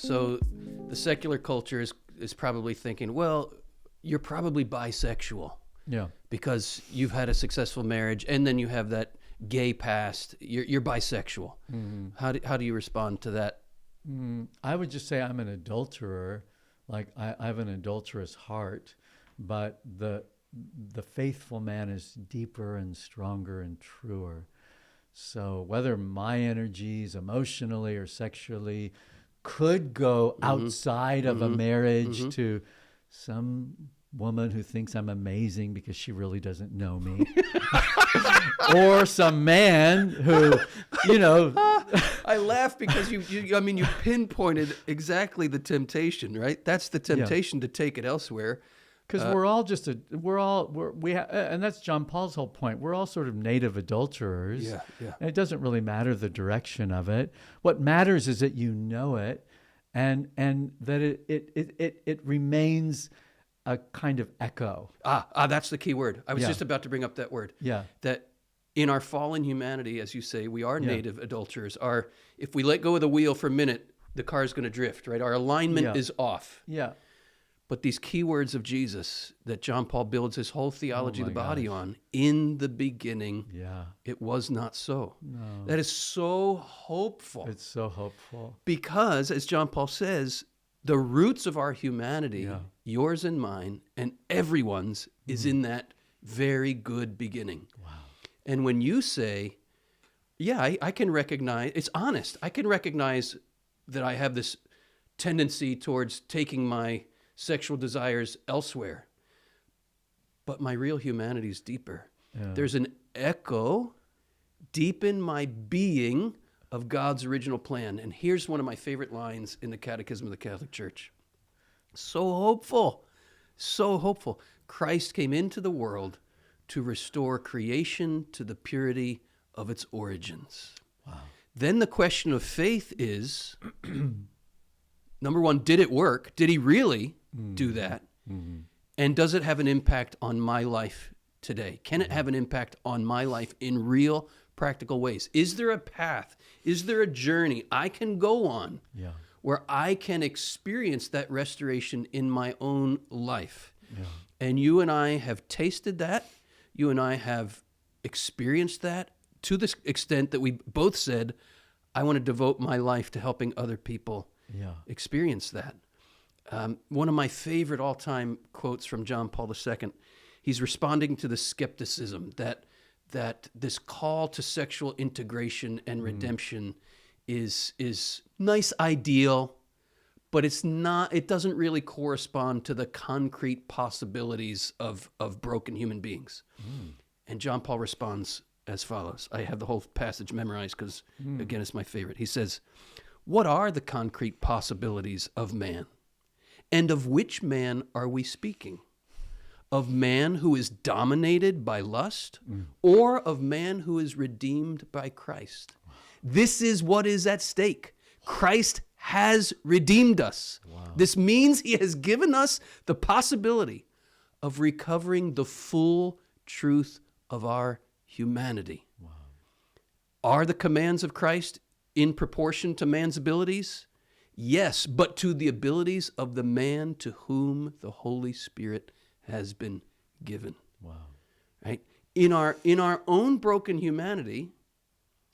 So the secular culture is probably thinking, well, you're probably bisexual. Yeah. Because you've had a successful marriage and then you have that gay past. You're bisexual. Mm-hmm. How do you respond to that? I would just say I'm an adulterer. Like I have an adulterous heart, but the faithful man is deeper and stronger and truer. So whether my energies emotionally or sexually could go outside of a marriage to some woman who thinks I'm amazing because she really doesn't know me, or some man who, I laugh because you pinpointed exactly the temptation, right? That's the temptation to take it elsewhere. Because and that's John Paul's whole point. We're all sort of native adulterers. Yeah. And it doesn't really matter the direction of it. What matters is that you know it, and that it remains a kind of echo. That's the key word. I was Yeah. just about to bring up that word. Yeah. That in our fallen humanity, as you say, we are native adulterers. If we let go of the wheel for a minute, the car is going to drift, right? Our alignment is off. Yeah. But these key words of Jesus that John Paul builds his whole theology of the body on, in the beginning, it was not so. No. That is so hopeful. It's so hopeful. Because, as John Paul says, the roots of our humanity, yours and mine, and everyone's, is in that very good beginning. Wow. And when you say, I can recognize, it's honest, I can recognize that I have this tendency towards taking my sexual desires elsewhere, but my real humanity is deeper. Yeah. There's an echo deep in my being of God's original plan. And here's one of my favorite lines in the Catechism of the Catholic Church. So hopeful, so hopeful. Christ came into the world to restore creation to the purity of its origins. Wow. Then the question of faith is, number one, did it work? Did he really do that? Mm-hmm. And does it have an impact on my life today? Can it have an impact on my life in real, practical ways? Is there a path? Is there a journey I can go on where I can experience that restoration in my own life? Yeah. And you and I have tasted that. You and I have experienced that to the extent that we both said, I want to devote my life to helping other people experience that. One of my favorite all-time quotes from John Paul II, he's responding to the skepticism that this call to sexual integration and redemption is nice ideal, but it doesn't really correspond to the concrete possibilities of broken human beings. And John Paul responds as follows. I have the whole passage memorized because, again, it's my favorite. He says, "What are the concrete possibilities of man? And of which man are we speaking? Of man who is dominated by lust, or of man who is redeemed by Christ? This is what is at stake. Christ has redeemed us. Wow. This means he has given us the possibility of recovering the full truth of our humanity." Wow. Are the commands of Christ in proportion to man's abilities? Yes, but to the abilities of the man to whom the Holy Spirit has been given. Wow. Right? In our own broken humanity,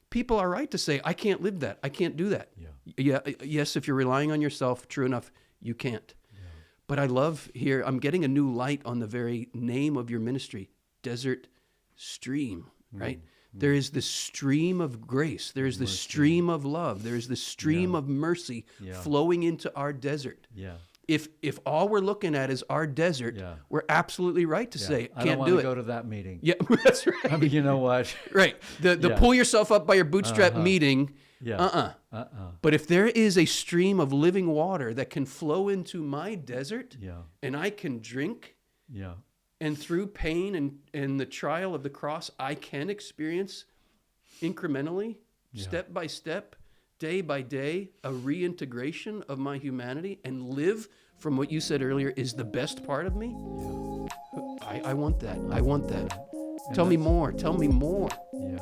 people are right to say, I can't live that. I can't do that. Yes, if you're relying on yourself, true enough, you can't. Yeah. But I love here, I'm getting a new light on the very name of your ministry, Desert Stream, right? There is this stream of grace. There is this stream of love. There is this stream of mercy flowing into our desert. Yeah. If all we're looking at is our desert, we're absolutely right to say, can't do it. I don't want to go to that meeting. Yeah, that's right. I mean, you know what? Right. The pull yourself up by your bootstrap meeting, But if there is a stream of living water that can flow into my desert, and I can drink, and through pain and the trial of the cross, I can experience incrementally, step by step, day by day, a reintegration of my humanity and live from what you said earlier is the best part of me. I want that. I want that. Tell me more. Tell me more. Yeah.